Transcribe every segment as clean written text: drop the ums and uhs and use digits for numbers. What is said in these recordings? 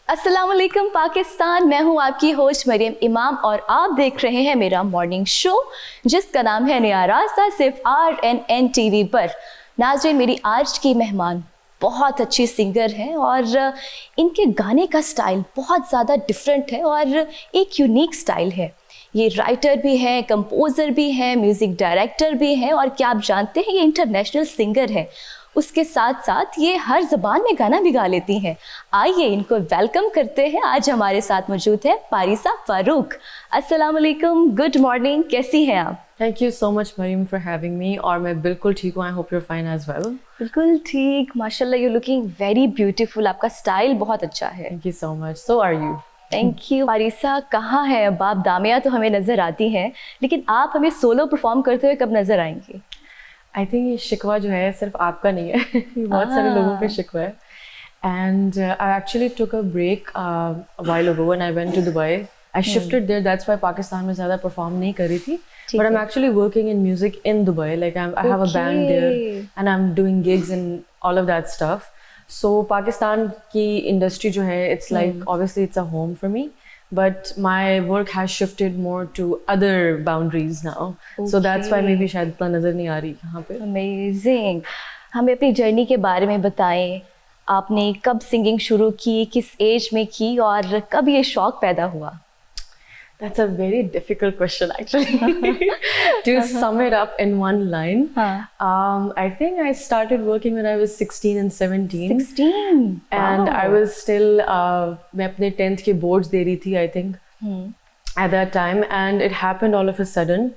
अस्सलाम वालेकुम पाकिस्तान। मैं हूं आपकी होस्ट मरियम इमाम और आप देख रहे हैं मेरा मॉर्निंग शो जिसका नाम है नया रास्ता, सिर्फ RNN TV पर। नाज़रीन, मेरी आज की मेहमान बहुत अच्छी सिंगर हैं और इनके गाने का स्टाइल बहुत ज़्यादा डिफरेंट है और एक यूनिक स्टाइल है। ये राइटर भी हैं, कंपोज़र भी हैं, म्यूज़िक डायरेक्टर भी हैं और क्या आप जानते हैं ये इंटरनेशनल सिंगर है। उसके साथ साथ ये हर ज़बान में गाना भी गा लेती हैं। आइए इनको वेलकम करते हैं। आज हमारे साथ मौजूद है पारिसा फारूक। अस्सलाम वालेकुम, गुड मॉर्निंग, कैसी हैं आप? Thank you so much, Mariam, for having me. और मैं बिल्कुल ठीक हूँ. I hope you're fine as well. बिल्कुल ठीक, माशाल्लाह, यू लुकिंग वेरी ब्यूटीफुल। आपका स्टाइल बहुत अच्छा है। Thank you so much. So are you? Thank you. Parisa कहाँ है अब आप? दामिया तो हमें नज़र आती हैं, लेकिन आप हमें सोलो परफॉर्म करते हुए कब नज़र आएंगी? I think ये शिकवा जो है सिर्फ आपका नहीं है. ये बहुत सारे लोगों पे शिकवा है. And I actually took a break a while ago when I went to Dubai. I shifted there. That's why Pakistan में ज़्यादा परफॉर्म नहीं कर रही थी. But I'm actually working in music in Dubai. Like I have a band there and I'm doing gigs and all of that stuff. So Pakistan की industry जो है, it's like obviously it's a home for me. But my work has shifted more to other boundaries now. So that's why maybe शायद इतना नज़र नहीं आ रही यहाँ पे. Amazing. हमें अपनी जर्नी के बारे में बताएं। आपने कब सिंगिंग शुरू की, किस एज में की और कब ये शौक पैदा हुआ? That's a very difficult question actually. To sum it up in one line, I think I started working when I was 16 and 17. 16? And I was still, मैं अपने 10th के boards दे रही थी, I think, at that time. And it happened all of a sudden.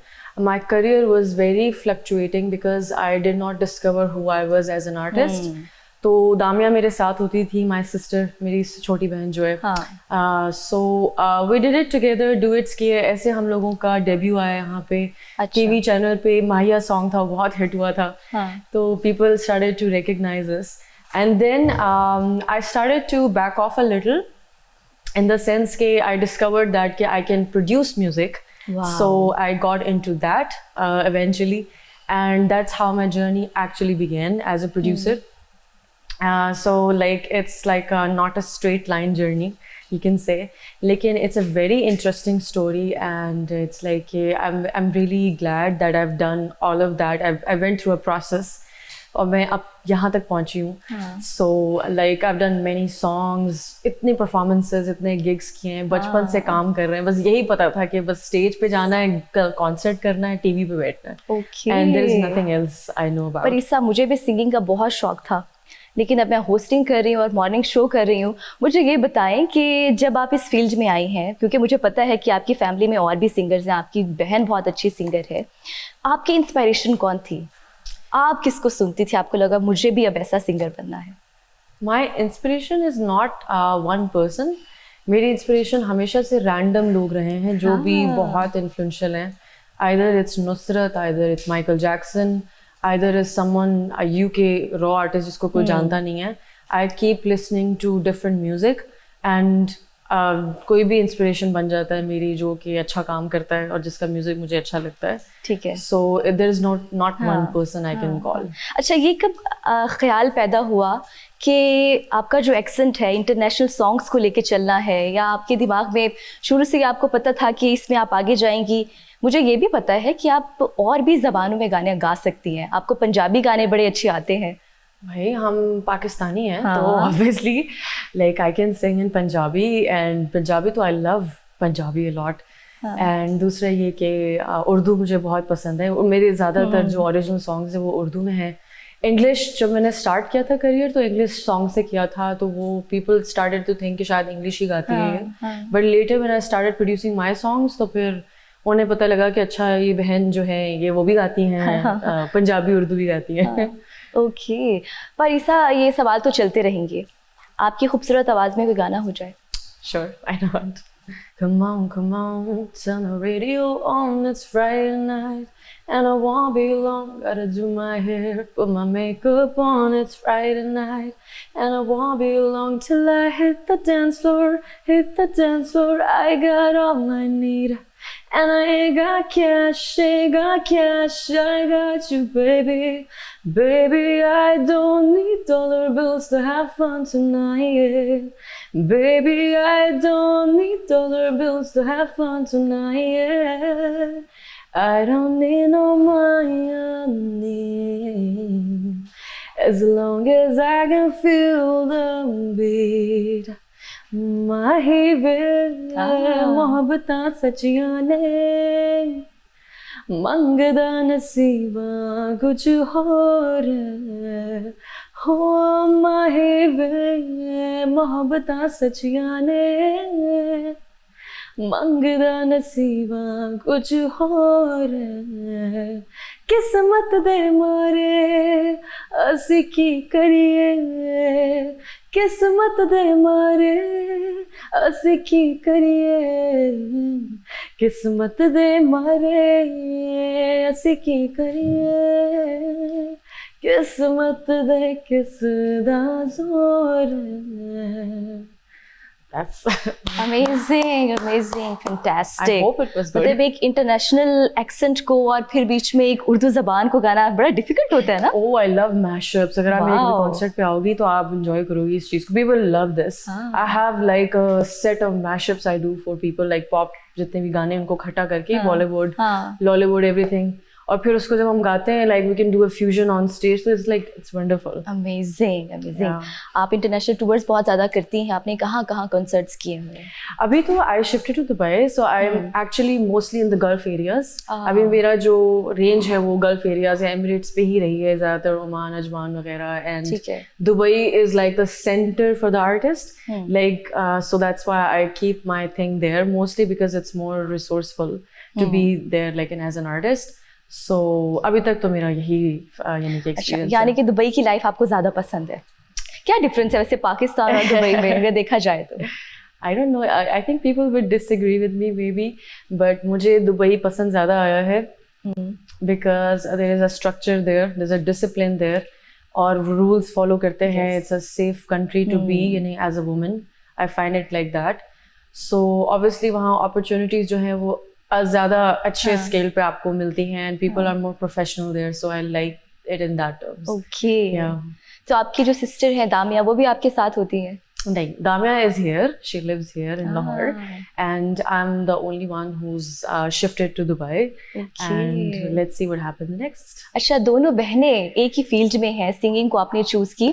My career was very fluctuating because I did not discover who I was as an artist. तो दामिया मेरे साथ होती थी, माई सिस्टर, मेरी छोटी बहन जो है. So we did it together, duets किए. ऐसे हम लोगों का डेब्यू आया यहाँ पे. टीवी चैनल पे माहिया सॉन्ग था, बहुत हिट हुआ था. तो people started to recognize us and then I started to back off a little in the sense के आई डिस्कवर्ड दैट कि I can produce music. So I got into that eventually and that's how my journey actually began as a producer. So like it's like not a straight line journey, you can say. Lekin it's a very interesting story and it's like I'm really glad that I've done all of that. I went through a process और मैं अब यहाँ तक पहुँची हूँ. So like I've done many songs, इतने performances, इतने gigs किए हैं. बचपन से काम कर रहे हैं. बस यही पता था कि बस stage पे जाना है, concert करना है, TV पे बैठना है. Okay. And there is nothing else I know about. पारिसा, मुझे भी सिंगिंग का बहुत शौक था, लेकिन अब मैं होस्टिंग कर रही हूँ और मॉर्निंग शो कर रही हूँ. मुझे ये बताएं कि जब आप इस फील्ड में आई हैं, क्योंकि मुझे पता है कि आपकी फैमिली में और भी सिंगर्स हैं, आपकी बहन बहुत अच्छी सिंगर है, आपकी इंस्पिरेशन कौन थी? आप किसको सुनती थी? आपको लगा मुझे भी अब ऐसा सिंगर बनना है? My inspiration is not one person. मेरी इंस्पिरेशन हमेशा से रैंडम लोग रहे हैं जो भी बहुत इन्फ्लुएंशियल हैं. Either it's Nusrat, either it's Michael Jackson, either is someone a UK raw artist जिसको कोई जानता नहीं है. I keep listening to different music and कोई भी इंस्पिरेशन बन जाता है मेरी जो कि अच्छा काम करता है और जिसका म्यूजिक मुझे अच्छा लगता है. ठीक है. So there is not one person I can call. अच्छा, ये कब ख्याल पैदा हुआ कि आपका जो एक्सेंट है इंटरनेशनल सॉन्ग्स को लेके चलना है, या आपके दिमाग में शुरू से आपको पता था कि इसमें आप आगे जाएंगी? मुझे ये भी पता है कि आप और भी ज़बानों में गाने गा सकती हैं. आपको पंजाबी गाने बड़े अच्छे आते हैं. भाई हम पाकिस्तानी हैं तो obviously like I can sing in Punjabi and Punjabi तो I love Punjabi a lot. And दूसरा ये कि उर्दू मुझे बहुत पसंद है. मेरे ज़्यादातर जो ओरिजिनल सॉन्ग्स हैं वो उर्दू में हैं. इंग्लिश जब मैंने स्टार्ट किया था करियर तो इंग्लिश सॉन्ग से किया था, तो वो पीपल स्टार्टेड टू थिंक कि शायद इंग्लिश ही गाती है. But later when I started producing my songs तो फिर उन्हें पता लगा कि अच्छा ये बहन जो है ये वो भी गाती हैं, पंजाबी उर्दू भी गाती हैं. ओके पारिसा, ये सवाल तो चलते रहेंगे. आपकी खूबसूरत आवाज़ में कोई गाना हो जाए? Sure, I know it. Come on, turn the radio on, it's Friday night and I won't be long, gotta do my hair, put my makeup on, it's Friday night and I won't be long till I hit the dance floor, I got all I need, And I ain't got cash, I got you, baby. Baby, I don't need dollar bills to have fun tonight. Baby, I don't need dollar bills to have fun tonight. I don't need no money, as long as I can feel the beat. माही वे मोहब्बतां सचियां ने मंगदा नसीबा कुछ होर हो माही वे मोहब्बतां सचियां ने मंगदा नसीबा कुछ होर किस्मत दे मारे असी की करिए किस्मत दे मारे असी की करिए किस्मत दे मारे असी की करिए किस्मत दे किस दा जोर That's amazing, fantastic. I hope it was good. मतलब एक इंटरनेशनल एक्सेंट को और फिर बीच में एक उर्दू जबान को गाना बड़ा डिफिकल्ट होता है ना? Oh, I love mashups. अगर आप मेरे कॉन्सर्ट पे आओगी तो आप enjoy करोगी इस चीज को. People love this. I have like a set of mashups I do for people like pop जितने भी गाने उनको इकट्ठा करके Bollywood, Lollywood, everything. और फिर उसको जब हम गाते हैं like we can do a fusion on stage, so it's wonderful. Amazing. आप इंटरनेशनल टूर्स बहुत ज़्यादा करती हैं. आपने कहाँ कॉन्सर्ट्स किए हुए? अभी तो I shifted to Dubai, so I'm actually mostly in the Gulf areas. अभी मेरा जो रेंज है वो Gulf areas या Emirates पे ही रही है ज़्यादातर, ओमान, अजमान वगैरह. And Dubai is like the center for the artist. Like so that's why I keep my thing there mostly because it's more resourceful to be there like as an artist. So अभी तक तो मेरा यही यानी कि experience है. यानी कि दुबई की लाइफ आपको ज़्यादा पसंद है. क्या डिफरेंस है वैसे पाकिस्तान और दुबई में अगर देखा जाए तो? I don't know. I think people would disagree with me maybe, but मुझे दुबई पसंद ज़्यादा आया है because there is a structure there, there's a discipline there, और rules follow करते हैं. It's a safe country to be यानी as a woman. I find it like that. So obviously वहाँ opportunities जो हैं वो ज़्यादा अच्छे स्केल पे आपको मिलती हैं and people are more professional there, so I like it in that terms. Okay. Yeah. तो आपकी जो सिस्टर है दामिया वो भी आपके साथ होती है? नहीं, Damia is here. She lives here in Lahore, and I'm the only one who's shifted to Dubai. Okay. And let's see what happens next. अच्छा, दोनों बहनें एक ही फील्ड में हैं, सिंगिंग को आपने चूज़ की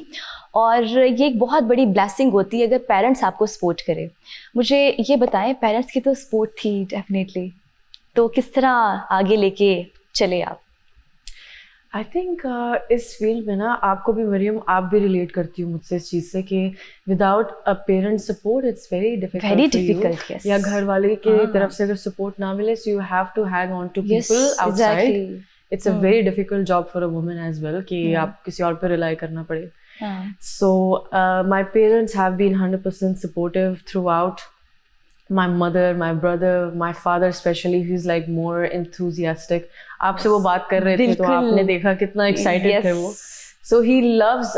और ये एक बहुत बड़ी ब्लेसिंग होती है अगर पेरेंट्स आपको सपोर्ट करें. मुझे ये बताएं, पेरेंट्स की तो सपोर्ट थी डेफिनेटली, तो किस तरह आगे लेके चले आप? आई थिंक इस फील्ड में ना आपको भी मरियम, आप भी रिलेट करती हूँ मुझसे इस चीज़ से कि without a parent support it's very difficult. या घर वाले की तरफ से अगर सपोर्ट ना मिले, so you have to hang on to people outside. It's a very difficult job for a woman as well कि आप किसी और पे रिलाई करना पड़े. So my parents have been 100% supportive throughout. My mother, my brother, my father especially, he's like more enthusiastic. आपसे वो बात कर रहे थे तो आपने देखा कितना excited थे वो. So he loves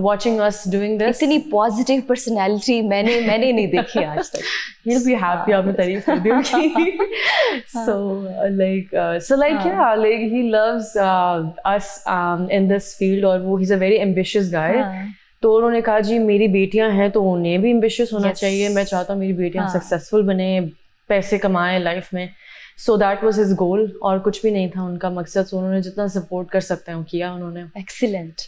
watching us doing this. इतनी positive personality मैंने नहीं देखी आज तक. He'll be happy आपने तारीफ कर दी उनकी. So yeah, like he loves us in this field, और वो he's a very ambitious guy. तो उन्होंने कहा जी मेरी बेटियां हैं तो उन्हें भी एम्बिशियस होना चाहिए. मैं चाहता हूँ मेरी बेटियां सक्सेसफुल बने, पैसे कमाएं लाइफ में. So that was his goal, और कुछ भी नहीं था उनका मकसद. सो उन्होंने जितना सपोर्ट कर सकते हैं वो किया उन्होंने. एक्सीलेंट.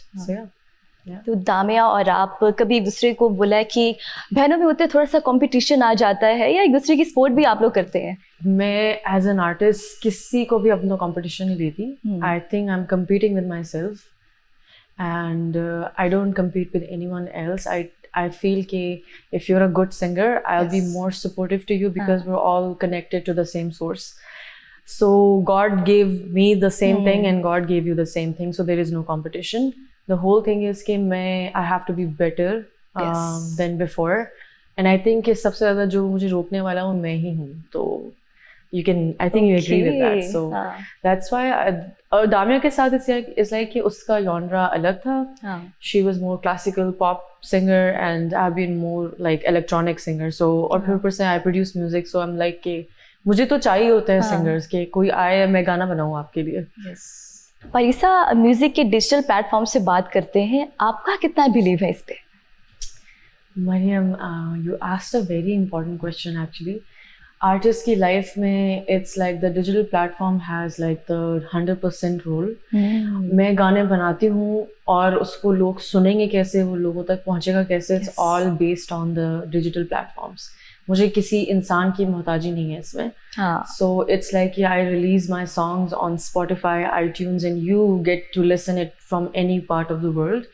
तो दामिया और आप कभी एक दूसरे को बोला कि बहनों में होते थोड़ा सा कंपटीशन आ जाता है, या एक दूसरे की सपोर्ट भी आप लोग करते हैं? मैं एज एन आर्टिस्ट किसी को भी अपना कंपटीशन नहीं देती. I think I am competing with my self. And I don't compete with anyone else. I feel कि if you're a good singer, I'll be more supportive to you because we're all connected to the same source. So God gave me the same thing and God gave you the same thing. So there is no competition. The whole thing is कि I have to be better than before. And I think कि सबसे ज़्यादा जो मुझे रोकने वाला वो मैं ही हूँ. तो you can, I think you agree with that. So that's why Damia के साथ it's like कि उसका genre अलग था. She was more classical pop singer and I've been more like electronic singer. So और फिर ऊपर से I produce music, so I'm like कि मुझे तो चाहिए होते हैं हाँ। सिंगर्स के, कोई आए मैं गाना बनाऊँ आपके लिए। परिसा, म्यूजिक के डिजिटल प्लेटफॉर्म से बात करते हैं, आपका कितना बिलीव है इस पे? Maryam, you asked a very important question actually. Artist की लाइफ में it's like the digital platform has like the 100% role. मैं गाने बनाती हूँ और उसको लोग सुनेंगे कैसे, वो लोगों तक पहुँचेगा कैसे, it's all based on the digital platforms. मुझे किसी इंसान की मोहताजी नहीं है इसमें। So it's like I release my songs on Spotify, iTunes, and you get to listen it from any part of the world.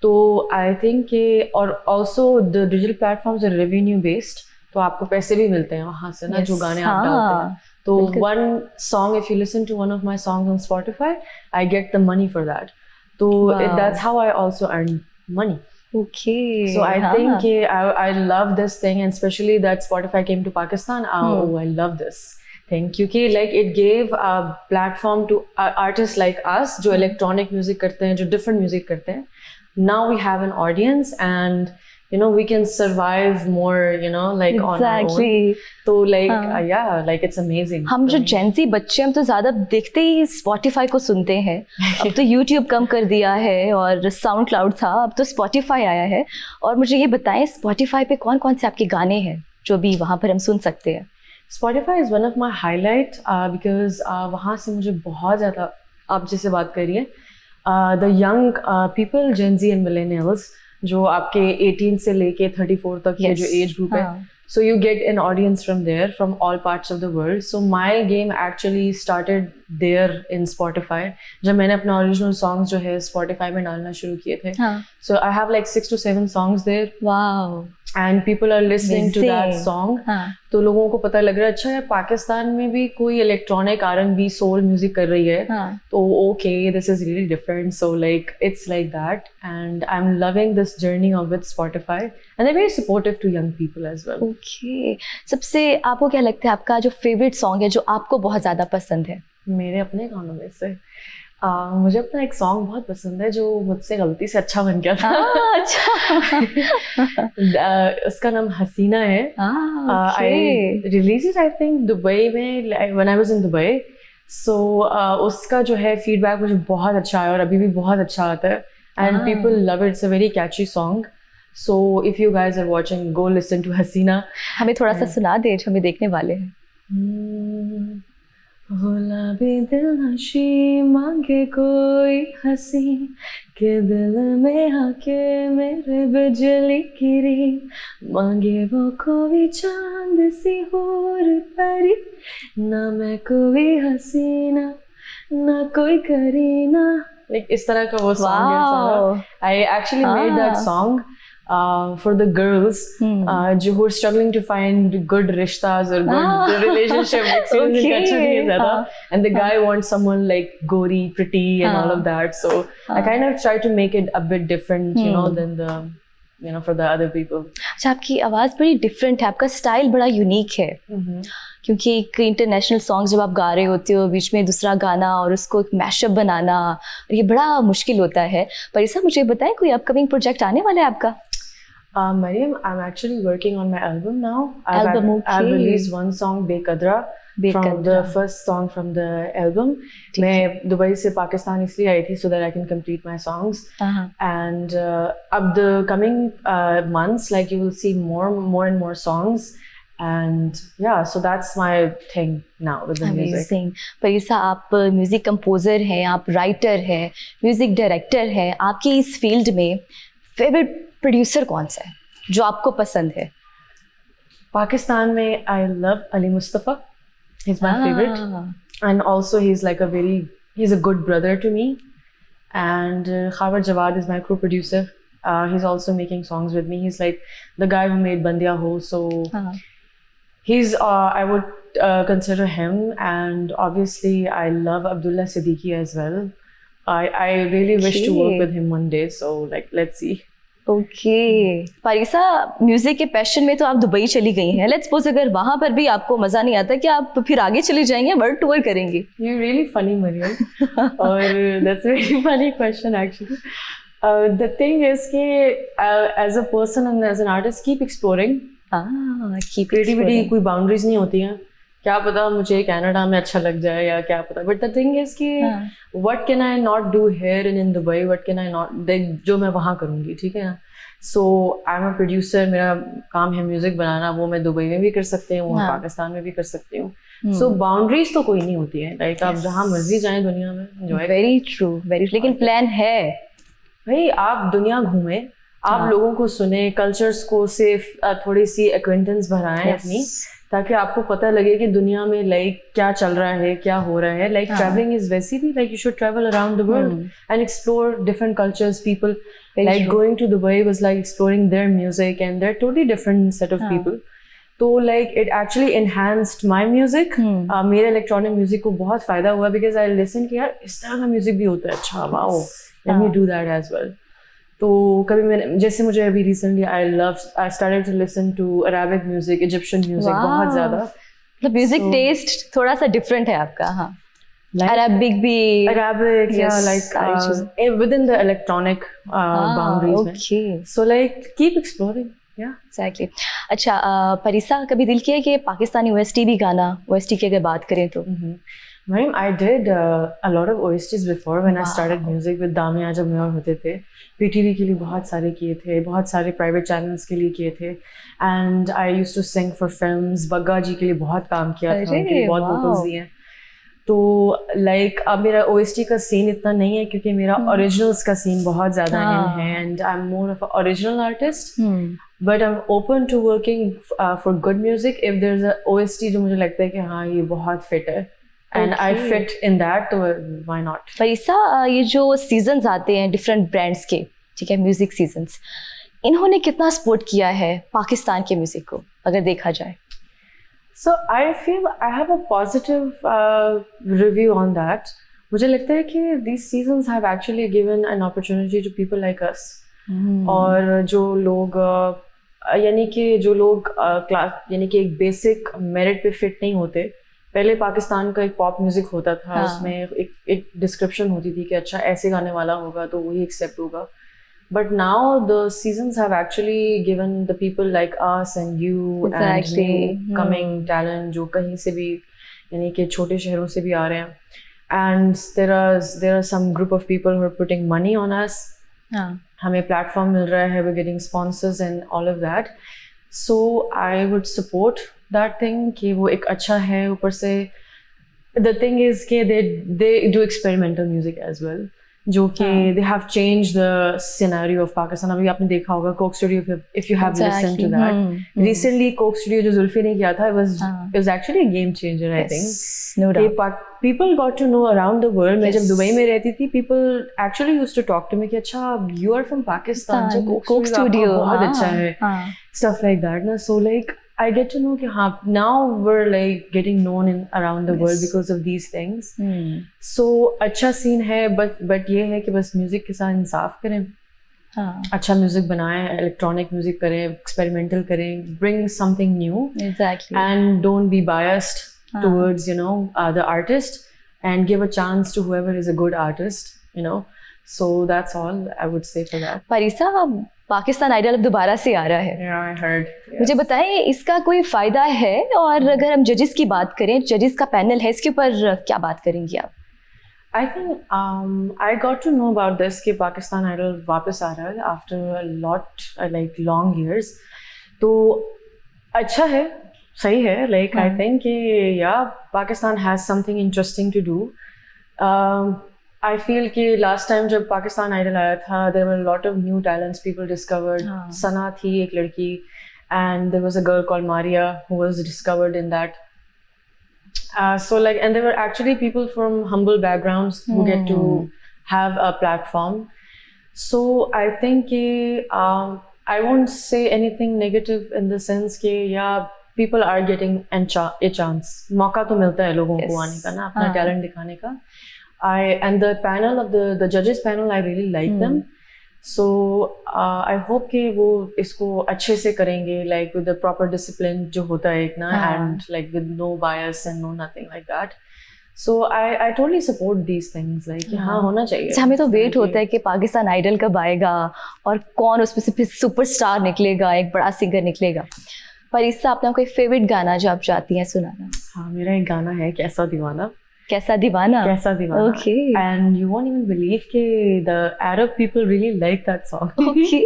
तो आई थिंक कि, और also the digital platforms are revenue based, तो आपको पैसे भी मिलते हैं वहाँ से ना, जो गाने आप डालते हैं। तो one song, if you listen to one of my songs on Spotify, I get the money for that. तो that's how I also earn money. Okay. So I think I love this thing, and especially that Spotify came to Pakistan. Oh, I love this thing क्योंकि like it gave a platform to artists like us जो electronic music करते हैं, जो different music करते हैं. Now we have an audience, and you know we can survive more, you know, like on our own. तो like yeah, like it's amazing. हम जो Gen Z बच्चे, हम तो ज़्यादा देखते ही Spotify को सुनते हैं। अब तो YouTube कम कर दिया है और SoundCloud था, अब तो Spotify आया है। और मुझे ये बताएं, Spotify पे कौन कौन से आपके गाने हैं जो भी वहाँ पर हम सुन सकते हैं? Spotify is one of my highlight because वहाँ से मुझे बहुत ज़्यादा, आप जिससे बात करिए, the young people, Gen Z and millennials, जो आपके 18 से लेके 34 तक के जो एज ग्रुप है, so you get an audience from there, from all parts of the world. So my game actually started there in Spotify. जब मैंने अपने original songs जो है Spotify में डालना शुरू किए थे, so I have like 6 to 7 songs there. Wow. And people are listening to that song. तो लोगों को पता लग रहा है, अच्छा यार पाकिस्तान में भी कोई इलेक्ट्रॉनिक R&B सोल म्यूजिक कर रही है, तो okay, this is really different. So like it's like that, and I'm loving this journey of with Spotify, and they're very supportive to young people as well. Okay. सबसे आपको क्या लगता है, आपका जो फेवरेट सॉन्ग है जो आपको बहुत ज़्यादा पसंद है? मेरे अपने गानों में से मुझे अपना एक सॉन्ग बहुत पसंद है जो मुझसे गलती से अच्छा बन गया था। अच्छा। उसका नाम हसीना है। I release it I think Dubai में, when I was in Dubai. So उसका जो है फीडबैक मुझे बहुत अच्छा आया और अभी भी बहुत अच्छा आता है, and people love it. It's a very catchy song. So if you guys are watching, go listen to Haseena. हमें थोड़ा सा सुना दे, जो हमें देखने वाले हैं। गुलाबी दिल नशी मांगे कोई हंसी, के दिल में आके मेरे बिजली गिरी, मांगे वो कोई चांद सी हूर परी, ना मैं कोई हसीना ना कोई करीना। लाइक इस तरह का वो सॉन्ग है सारा। I actually made that song for the girls who are struggling to find good rishtas or good relationship experience, and the guy wants someone like gory, pretty, and all of that. So I kind of try to make it a bit different, you know, than the, you know, for the other people. अच्छा, आपकी आवाज़ बड़ी different है, आपका style बड़ा unique है। क्योंकि एक इंटरनेशनल सॉन्ग जब आप गा रहे होते हो, बीच में दूसरा गाना और उसको एक मैशअप बनाना, ये बड़ा मुश्किल होता है। पर इसा मुझे बताएं, कोई अपकमिंग प्रोजेक्ट आने वाला है आपका? Mariam, I'm actually working on my album now. I've released one song, Bekadra, from the first song from the album. मैं दुबई से पाकिस्तान इसलिए आई थी so that I can complete my songs. And अब the coming months, like you will see more and more songs. And yeah, so that's my thing now with the music. परिसा, आप music composer हैं, आप writer हैं, music director हैं, आपकी इस field में favourite producer कौन सा है जो आपको पसंद है? पाकिस्तान में I love Ali Mustafa, he is my favourite, and also he is a good brother to me, and Khawar Jawad is my co producer. He's also making songs with me. He's like the guy who made Bandiya Ho, so he's I would consider him. And obviously I love Abdullah Siddiqui as well. I really wish to work with him one day, so like let's see. Okay Parisa, music के passion में तो आप Dubai चली गई हैं। Let's suppose अगर वहाँ पर भी आपको मज़ा नहीं आता, कि आप फिर आगे चली जाएंगे, वर्ल्ड टूर करेंगी? You're really funny, Mariam. और that's a very funny question actually. The thing is कि as a person and as an artist, keep exploring. keep creativity कोई boundaries नहीं होती हैं क्या पता मुझे कनाडा में अच्छा लग जाए या क्या पता, बट द थिंग इज कि what can I not do here in Dubai, what can I not, जो मैं वहाँ करूँगी, ठीक है ना। सो आई एम अ प्रोड्यूसर, मेरा काम है म्यूजिक बनाना, वो मैं दुबई में भी कर सकती हूँ, पाकिस्तान में भी कर सकती हूँ। सो बाउंड्रीज तो कोई नहीं होती है, लाइक आप जहाँ मर्जी जाएं दुनिया में एंजॉय। वेरी ट्रू, वेरी, लेकिन प्लान है भाई आप दुनिया घूमें, आप लोगों को सुने, कल्चर्स को से थोड़ी सी एक्वेंटेंस बढ़ाएं अपनी, ताकि आपको पता लगे कि दुनिया में लाइक क्या चल रहा है, क्या हो रहा है। लाइक ट्रैवलिंग इज वैसी भी, like you should travel around the world and explore different cultures, people. Like going to Dubai was like exploring their music, and they're totally different set of people. तो like it actually enhanced my music. मेरे electronic music को बहुत फायदा हुआ because I listened कि यार इस तरह का music भी होता है, अच्छा wow, let me do that as well. तो कभी मैंने, जैसे मुझे अभी recently I started to listen to Arabic music, Egyptian music बहुत ज़्यादा। मतलब music taste थोड़ा सा different है आपका। हाँ, Arabic भी, Arabic, yeah, like within the electronic boundaries. Okay. So like keep exploring. Yeah, exactly. अच्छा, परिसा कभी दिल किया कि पाकिस्तानी OST भी गाना, OST की अगर बात करें तो? Ma'am, I did a lot of OSTs before when I started music with दामिया, जब मेयर होते थे। PTV के लिए बहुत सारे किए थे, बहुत सारे प्राइवेट चैनल्स के लिए किए थे, and I used to sing for films. Bagga ji के लिए बहुत काम किया था, उनके लिए बहुत वोकल्स दिए हैं। तो लाइक अब मेरा OST का सीन इतना नहीं है क्योंकि मेरा ओरिजिनल्स का सीन बहुत ज़्यादा है, and I am more of a original artist, but I am open to working for good music if there is a OST जो मुझे लगता है कि हाँ ये बहुत फिट है and I fit in that, तो व्हाई नॉट। परिसा, ये जो सीजन्स आते हैं डिफरेंट ब्रांड्स के, ठीक है, म्यूजिक सीजन्स, इन्होंने कितना सपोर्ट किया है पाकिस्तान के म्यूजिक को अगर देखा जाए? So I feel I have a positive review on that. मुझे लगता है कि these seasons have actually given an opportunity to people like us. और जो लोग यानी कि जो लोग क्लास यानी कि एक बेसिक मेरिट पे फिट नहीं होते, पहले पाकिस्तान का एक पॉप म्यूजिक होता था, उसमें एक डिस्क्रिप्शन होती थी कि अच्छा ऐसे गाने वाला होगा तो वही एक्सेप्ट होगा। But now the seasons have actually given the people like us and you and me coming talent जो कहीं से भी यानी कि छोटे शहरों से भी आ रहे हैं, and there are some group of people who are putting money on us. हमें platform मिल रहा है, we're getting sponsors and all of that. So I would support that thing कि वो एक अच्छा है। ऊपर से the thing is कि they do experimental music as well, जो कि they have changed the scenario of Pakistan. अभी आपने देखा होगा Coke Studio, if you have listened to that recently, Coke Studio जो जुल्फी ने किया था, it was actually a game changer, I think. No doubt. People got to know around the world. मैं जब दुबई में रहती थी, people actually used to talk to me कि अच्छा you are from Pakistan, जो Coke Studio बहुत अच्छा है, stuff like that ना। So like I get to know कि हाँ now we're like getting known in around the world because of these things. So अच्छा सीन है, but ये है कि बस म्यूजिक के साथ इंसाफ करें, अच्छा म्यूजिक बनाएं, इलेक्ट्रॉनिक म्यूजिक करें, एक्सपेरिमेंटल करें, bring something new, exactly, and don't be biased towards the artist, and give a chance to whoever is a good artist, so that's all I would say for that. Parisa, Pakistan idol अब दोबारा से आ रहा है। Yeah, I heard. Yes. मुझे बताएं इसका कोई फायदा है, और अगर हम जजेस की बात करें, जजेस का पैनल है, इसके ऊपर क्या बात करेंगी आप? I think I got to know about this कि पाकिस्तान आइडल वापस आ रहा है after a lot like long years. तो अच्छा है, सही है, like I think कि yeah, Pakistan has something interesting to do. I feel कि last time जब पाकिस्तान आइडल आया था, there were a lot of new talents people discovered. सना थी एक लड़की, and there was a girl called Maria who was discovered in that. So like, and there were actually people from humble backgrounds who get to have a platform. So I think कि I won't say anything negative in the sense कि yeah, people are getting a chance. मौका तो मिलता है लोगों को आने का ना, अपना talent दिखाने का. And the panel of the judges panel, I really like them. So I hope कि वो इसको अच्छे से करेंगे, like with the proper discipline जो होता है एक ना, and like with no bias and no nothing like that. So I totally support these things, like हाँ होना चाहिए। हमें तो वेट होता है कि पाकिस्तान आइडल कब आएगा और कौन उसमें से फिर सुपरस्टार निकलेगा, एक बड़ा सिंगर निकलेगा। परिसा, अपना कोई फेवरेट गाना जो आप चाहती हैं सुनाना? हाँ, मेरा एक गाना है कैसा दीवाना. कैसा दीवाना. Kaisa Deewana. Okay. And you won't even believe that the Arab people really like that song. Okay.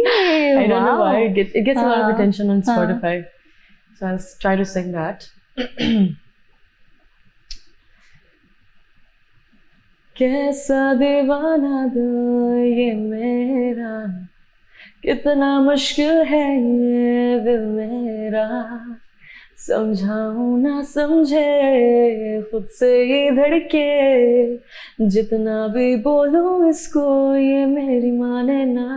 I don't know why. It gets a lot of attention on हाँ. Spotify. So I'll try to sing that. कैसा दीवाना दिल ये मेरा, कितना मुश्किल है ये दिल मेरा, समझाऊं ना समझे खुद से ही धड़के, जितना भी बोलूं इसको ये मेरी माने ना,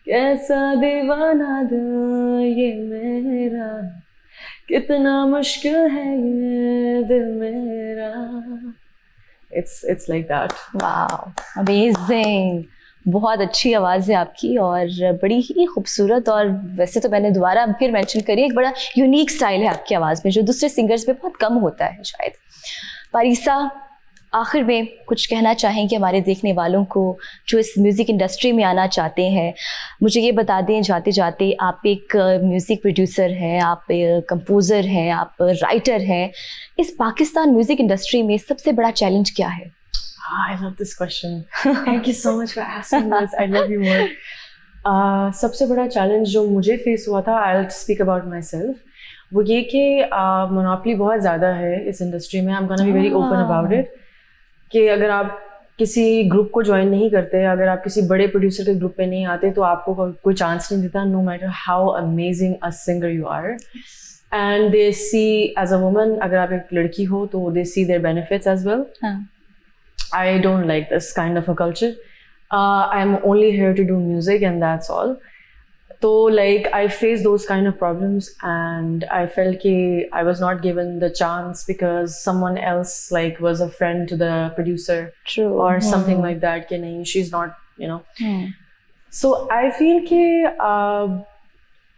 कैसा दीवाना दिल ये मेरा, कितना मुश्किल है ये दिल मेरा. It's like that. Wow, amazing. बहुत अच्छी आवाज़ है आपकी और बड़ी ही खूबसूरत, और वैसे तो मैंने दोबारा फिर मेंशन करी, एक बड़ा यूनिक स्टाइल है आपकी आवाज़ में जो दूसरे सिंगर्स में बहुत कम होता है शायद. पारिसा, आखिर में कुछ कहना चाहेंगे हमारे देखने वालों को जो इस म्यूज़िक इंडस्ट्री में आना चाहते हैं? मुझे ये बता दें जाते जाते, आप एक म्यूज़िक प्रोड्यूसर हैं, आप कंपोज़र हैं, आप राइटर हैं. इस पाकिस्तान म्यूज़िक इंडस्ट्री में सबसे बड़ा चैलेंज क्या है? I love this question. Thank you so much for asking this. I love you more. सबसे बड़ा चैलेंज जो मुझे फेस हुआ था, I'll speak about myself, वो ये कि मोनोपोली बहुत ज़्यादा है इस इंडस्ट्री में. I'm gonna be very open about it. कि अगर आप किसी ग्रुप को ज्वाइन नहीं करते, अगर आप किसी बड़े प्रोड्यूसर के ग्रुप में नहीं आते, तो आपको कोई चांस नहीं देता, no matter how amazing a singer you are. And they see as a woman, अगर आप एक लड़की हो तो they see their benefits as well. I don't like this kind of a culture. I'm only here to do music and that's all. So like I faced those kind of problems and I felt that I was not given the chance because someone else like was a friend to the producer. True. Or something like that. कि नहीं, she's not, you know. So I feel that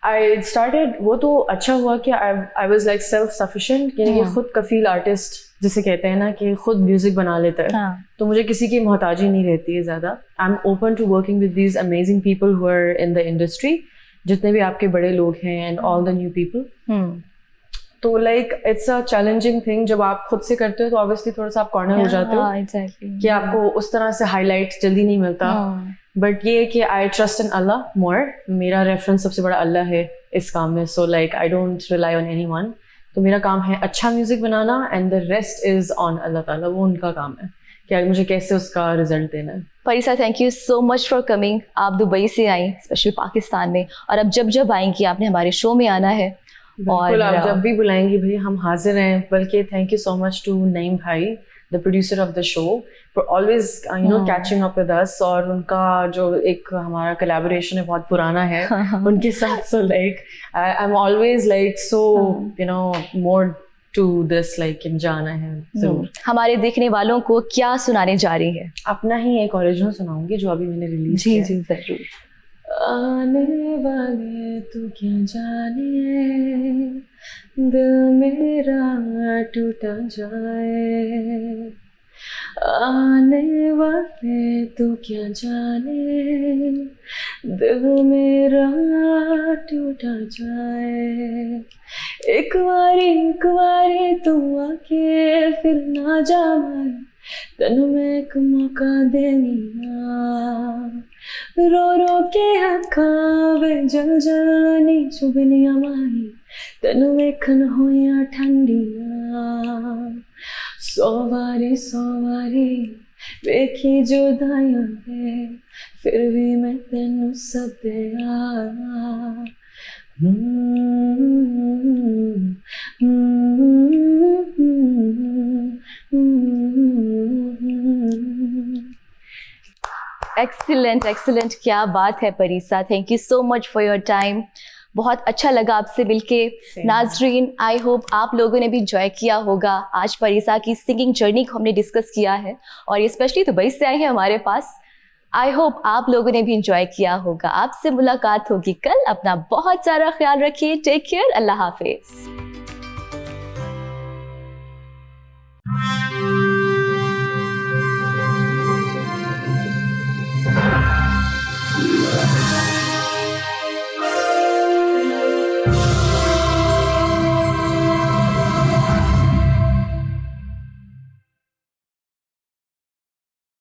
I started, वो तो अच्छा हुआ कि I was like self-sufficient, यानी कि खुद कफील आर्टिस्ट जिसे कहते हैं ना, कि खुद म्यूजिक बना लेता है. तो मुझे किसी की मोहताजी नहीं रहती है ज़्यादा. I am open to working with these amazing people who are in the industry, जितने भी आपके बड़े लोग हैं and all the new people. तो like it's a challenging thing. जब आप खुद से करते हो तो ऑब्वियसली थोड़ा सा आप कॉर्नर हो जाते हो. Exactly. कि आपको उस तरह से हाईलाइट जल्दी नहीं मिलता. बट ये कि आई ट्रस्ट इन अल्लाह मोर. मेरा रेफरेंस सबसे बड़ा अल्लाह है इस काम में. So like I don't rely on anyone. तो मेरा काम है अच्छा म्यूजिक बनाना and the rest is on अल्लाह ताला. वो उनका काम है कि मुझे कैसे उसका रिजल्ट देना है. Parisa, thank you so much for coming. आप दुबई से आई स्पेशल पाकिस्तान में, और अब जब आएंगी आपने हमारे शो में आना है. और आप जब भी बुलाएंगी भाई हम हाजिर हैं. बल्कि thank you so much to Naeem भाई, the producer of the show, for always you know catching up with us. और उनका जो एक हमारा कोलैबोरेशन है बहुत पुराना है उनके साथ. So like I am always like so you know more to this, like जाना है जरूर. हमारे देखने वालों को क्या सुनाने जा रही है? अपना ही एक ओरिजिनल सुनाऊंगी जो अभी मैंने रिलीज किया. जी जरूर. आने वाले तू क्या जाने, दिल मेरा टूटा जाए. आने वाले तू क्या जाने, दिल मेरा टूटा जाए. एक बारी तू आके फिर ना जा माए, तेनू मैं एक मौका देनी ना. रो के अखां वे जल जानी चुभनियां माही, तेनू वेखन होइयां ठंडियां. सौ वारी वेखी जुदाइयां है, फिर भी मैं तेनू सद्दिया. एक्सीलेंट, क्या बात है Parisa. Thank you so much for your time. बहुत अच्छा लगा आपसे मिलके. नाजरीन, आई होप आप लोगों ने भी एंजॉय किया होगा. आज परिसा की सिंगिंग जर्नी को हमने डिस्कस किया है और ये स्पेशली दुबई से आई है हमारे पास. आई होप आप लोगों ने भी एंजॉय किया होगा. आपसे मुलाकात होगी कल. अपना बहुत सारा ख्याल रखिए. Take care. अल्लाह हाफिज.